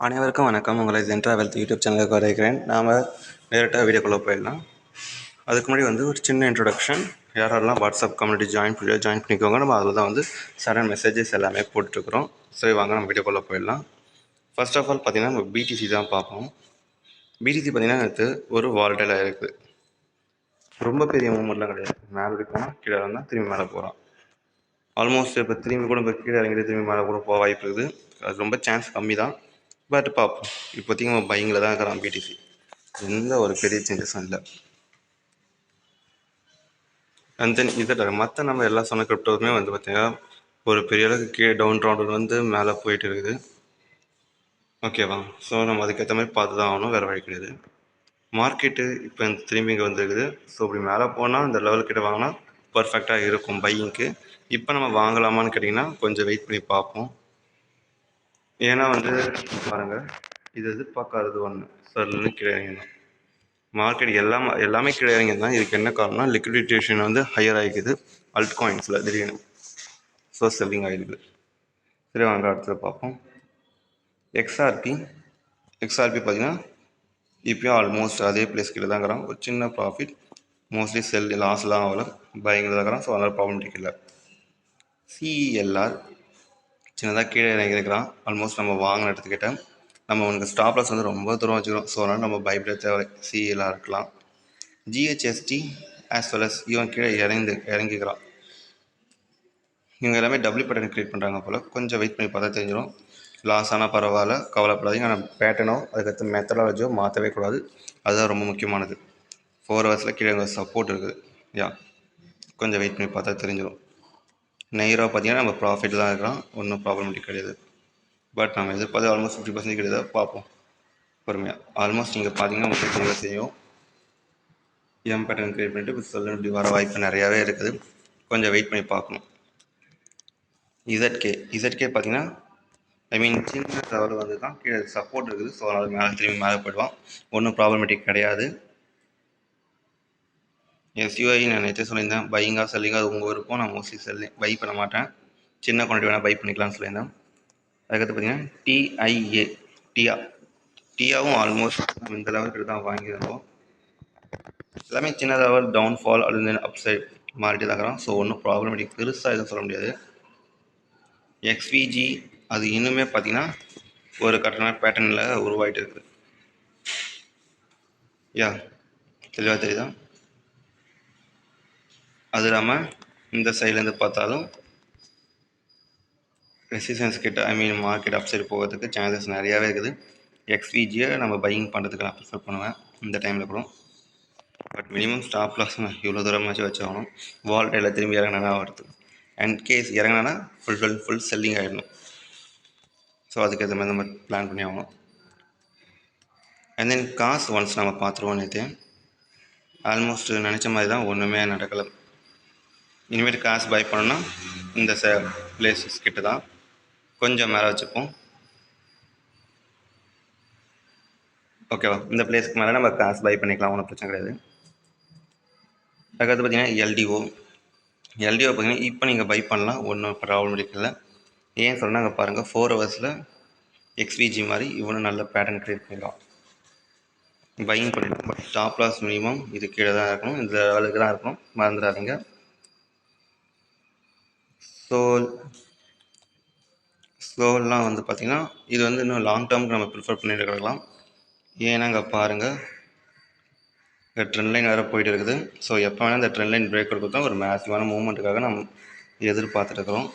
அனைவருக்கும் வணக்கம். உங்களை ஜென்ட்ரா வெல்த் யூடியூப் சேனலுக்கு வரவேற்கிறேன். நாம் டேரெக்டாக வீடியோக்குள்ளே போயிடலாம். அதுக்கு முன்னாடி ஒரு சின்ன இன்ட்ரொடக்ஷன். யாரெல்லாம் வாட்ஸ்அப் கம்யூனிட்டி ஜாயின் பண்ணிக்கோங்க. நம்ம அதில் தான் சடன் மெசேஜஸ் எல்லாமே போட்டுருக்குறோம். சரி, வாங்க நம்ம வீடியோக்குள்ளே போயிடலாம். ஃபர்ஸ்ட் ஆஃப் ஆல் பார்த்திங்கன்னா நம்ம பிடிசி தான் பார்ப்போம். பிடிசி பார்த்திங்கன்னா நேற்று ஒரு வால்டைலாக இருக்குது. ரொம்ப பெரிய மூமெண்ட்லாம் கிடையாது. மேலே போனால் கீழே இருந்தால் திரும்பி மேலே போகிறோம். ஆல்மோஸ்ட் இப்போ திரும்பி கூட இப்போ கீழே இறங்கிட்டு திரும்பி மேலே கூட போக வாய்ப்பு இருக்குது. அது ரொம்ப சான்ஸ் கம்மி தான். பட் பார்ப்போம். இப்போதைக்கு நம்ம பைங்கில் தான் இருக்கிறோம். பிடிசி எந்த ஒரு பெரிய சேஞ்சஸும் இல்லை. அண்ட் தென் இதில் மற்ற நம்ம எல்லா சொன்ன கிரிப்டோவுமே பார்த்திங்கன்னா ஒரு பெரிய அளவுக்கு கீழே டவுன் ரவுண்டு மேலே போயிட்டு இருக்குது. ஓகேவா? ஸோ நம்ம அதுக்கேற்ற மாதிரி பார்த்து தான் ஆகணும், வேறு வழி கிடையாது. மார்க்கெட்டு இப்போ திரும்பி இங்கே வந்துருக்குது. ஸோ இப்படி மேலே போனால் இந்த லெவல்கிட்ட வாங்கினா பர்ஃபெக்டாக இருக்கும் பையிங்க்கு. இப்போ நம்ம வாங்கலாமான்னு கேட்டிங்கன்னா கொஞ்சம் வெயிட் பண்ணி பார்ப்போம். ஏன்னா பாருங்கள், இது எதிர்பார்க்காதது ஒன்று சர்ன்னு கீழே இறங்கிடும். மார்க்கெட் எல்லாமே கீழே இறங்கியிருந்தான். இதுக்கு என்ன காரணம்னா லிக்விடிட்டேஷன் ஹையர் ஆகிக்குது அல்ட் காயின்ஸில் திடீர்னு. ஸோ செல்லிங் ஆகிடுது. சரி, வாங்க அடுத்தது பார்ப்போம். எக்ஸ்ஆர்பி பார்த்திங்கன்னா இப்போயும் ஆல்மோஸ்ட் அதே பிளேஸ் கீழே தான் இருக்கிறான். ஒரு சின்ன ப்ராஃபிட், மோஸ்ட்லி லாஸ்லாம் ஆகலை, பைங்கில் தான் இருக்கிறான். ஸோ அதனால் ப்ராப்ளம் இல்லை. சிஇஎல்ஆர் சின்னதாக கீழே இறங்கியிருக்கிறான். ஆல்மோஸ்ட் நம்ம வாங்கின இடத்துக்கிட்ட நம்ம உனக்கு ஸ்டாப் லாஸ் ரொம்ப தூரம் வச்சுக்கிறோம். ஸோ அதனால் நம்ம பயப்பட தேவை. சிஇஎல்ஆர் இருக்கலாம். ஜிஹெச்எஸ்டி ஆஸ் வெல் அஸ் இவன் கீழே இறங்கிக்கிறான். இவங்க எல்லாமே டபுள் பேட்டர்ன் க்ரியேட் பண்ணுறாங்க போல். கொஞ்சம் வெயிட் பண்ணி பார்த்தா தெரிஞ்சிடும். லாஸ் ஆனால் பரவாயில்ல, கவலைப்படாதீங்க. ஆனால் பேட்டர்னோ அதுக்கடுத்து மெத்தடாலஜியோ மாற்றவே கூடாது. அதுதான் ரொம்ப முக்கியமானது. 4 ஹவர்ஸில் கீழே சப்போர்ட் இருக்குது. கொஞ்சம் வெயிட் பண்ணி பார்த்தா தெரிஞ்சிடும். நெய்ரோ பார்த்திங்கன்னா நம்ம ப்ராஃபிட் தான் இருக்கிறோம். ஒன்றும் ப்ராப்ளமேட்டிக் கிடையாது. பட் நம்ம எதிர்பார்த்து ஆல்மோஸ்ட் 50% கிடையாது. பார்ப்போம் பொறுமையாக. ஆல்மோஸ்ட் நீங்கள் பார்த்தீங்கன்னா உங்களுக்கு செய்யும் எம் பேட்டர்ன் க்ரியேட் பண்ணிட்டு இப்போ சொல்ல இப்படி வர வாய்ப்பு நிறையாவே இருக்குது. கொஞ்சம் வெயிட் பண்ணி பார்க்கணும். இசட்கே பார்த்திங்கன்னா சின்ன லெவல் தான் கீழே சப்போர்ட் இருக்குது. ஸோ அதனால் திரும்பி மேலே போயிடுவான். ஒன்றும் ப்ராப்ளமேட்டிக் கிடையாது. எஸ்யூஐ நான் நேற்று சொல்லியிருந்தேன், பையிங்காக செல்லிங்காக அது உங்கள் விருப்பம். நான் மோஸ்ட்லி பை பண்ண மாட்டேன். சின்ன குவான்டிட்டி வேணால் பை பண்ணிக்கலாம்னு சொல்லியிருந்தேன். அதுக்கடுத்து பார்த்திங்கன்னா டிஆவும் ஆல்மோஸ்ட் நம்ம இந்த லெவலுக்கு தான் வாங்கியிருந்தோம். எல்லாமே சின்ன லெவல் டவுன்ஃபால் அல்லது அப்சைட் மாறிட்டு தான் இருக்கிறோம். ஸோ ஒன்றும் ப்ராப்ளமேட்டிக் பெருசாக எதுவும் சொல்ல முடியாது. எக்ஸ்விஜி அது இன்னுமே பார்த்திங்கன்னா ஒரு கரெக்டான பேட்டர்னில் உருவாகிட்டு இருக்குது. தெளிவாக தெரியுதா? அது இல்லாமல் இந்த சைட்லேருந்து பார்த்தாலும் ரெசிஸ்டன்ஸ் கிட்ட மார்க்கெட் அப்சைடு போகிறதுக்கு சான்சஸ் நிறையாவே இருக்குது. எக்ஸ்விஜியை நம்ம பையிங் பண்ணுறதுக்கு நான் ப்ரிஃபர் பண்ணுவேன் இந்த டைமில் கூட. பட் மினிமம் ஸ்டாப் லாஸ் நான் இவ்வளோ தூரமாச்சும் வச்சாகணும். வால்டைலில் திரும்பி இறங்கினா வருது. அண்ட் கேஸ் இறங்கினா ஃபுல் செல்லிங் ஆகிடணும். ஸோ அதுக்கேற்ற மாதிரி நம்ம பிளான் பண்ணி ஆகணும். அண்ட் தென் காசு ஒன்ஸ் நம்ம பார்த்துருவோம். நேற்று ஆல்மோஸ்ட் நினச்ச மாதிரி தான், ஒன்றுமே நடக்கலை. இனிமேல் காசு பை பண்ணோன்னா இந்த பிளேசஸ் கிட்ட தான் கொஞ்சம் மேலே வச்சுப்போம். ஓகேவா? இந்த பிளேஸ்க்கு மேலே நம்ம காசு பை பண்ணிக்கலாம், ஒன்றும் பிரச்சனை கிடையாது. அதுக்கடுத்து பார்த்திங்கன்னா எல்டிஓ பார்த்திங்கன்னா இப்போ நீங்கள் பை பண்ணலாம், ஒன்றும் ப்ராப்ளம் இல்லை. ஏன் சொன்னால் அங்கே பாருங்கள், 4 ஹவர்ஸில் எக்ஸ்விஜி மாதிரி இவனும் நல்ல பேட்டர்ன் க்ரியேட் பண்ணிடலாம். பையிங் பண்ணிடலாம். பட் ஸ்டாப் லாஸ் மினிமம் இது கீழே தான் இருக்கணும், இந்த லெவலுக்கு தான் இருக்கணும், மறந்துடாதீங்க. ஸ்லோலாம் பார்த்திங்கன்னா இது இன்னும் லாங் டேர்முக்கு நம்ம ப்ரிஃபர் பண்ணிட்டு கிடக்கலாம். ஏன்னா அங்கே பாருங்கள், இந்த ட்ரெண்ட் லைன் வேறு போயிட்டு இருக்குது. ஸோ எப்போ வேணால் இந்த ட்ரெண்ட் லைன் பிரேக் கொடுத்தா ஒரு மேசிவான மூவ்மெண்ட்டுக்காக நம்ம எதிர்பார்த்துட்டு இருக்கிறோம்.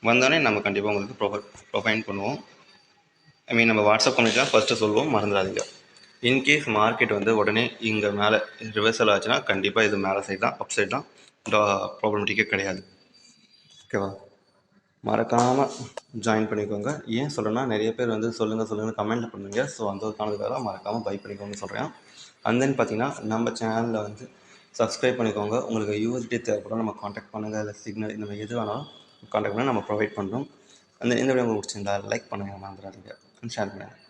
வந்தோடனே நம்ம கண்டிப்பாக உங்களுக்கு ப்ரொவைட் பண்ணுவோம். நம்ம வாட்ஸ்அப் கம்யூனிட்டி ஃபஸ்ட்டு சொல்லுவோம், மறந்துடாதீங்க. இன்கேஸ் மார்க்கெட் உடனே இங்கே மேலே ரிவர்சல் ஆச்சுன்னா கண்டிப்பாக இது மேலே சைடு தான், அப் சைடு தான், ப்ராப்ளமேட்டிக்கே கிடையாது. ஓகேவா? மறக்காமல் ஜாயின் பண்ணிக்கோங்க. ஏன் சொல்கிறேன்னா நிறைய பேர் சொல்லுங்கள் கமெண்ட்டில் பண்ணுவீங்க. ஸோ அந்த ஒரு காரணத்துக்காக மறக்காமல் பை பண்ணிக்கோங்கன்னு சொல்கிறேன். அண்ட் தென் பார்த்திங்கன்னா நம்ம சேனலில் சப்ஸ்கிரைப் பண்ணிக்கோங்க. உங்களுக்கு யூஎஸ்டி தேவைப்படும், நம்ம காண்டாக்ட் பண்ணுங்கள். இல்லை சிக்னல் இந்த மாதிரி எது வேணாலும் காண்டாக்ட் பண்ணால் நம்ம ப்ரொவைட் பண்ணுறோம். அந்த இந்த வீடியோ உங்களுக்கு பிடிச்சிருந்தா லைக் பண்ணுங்கள், மறந்துடாதீங்க, ஷேர் பண்ணுங்கள்.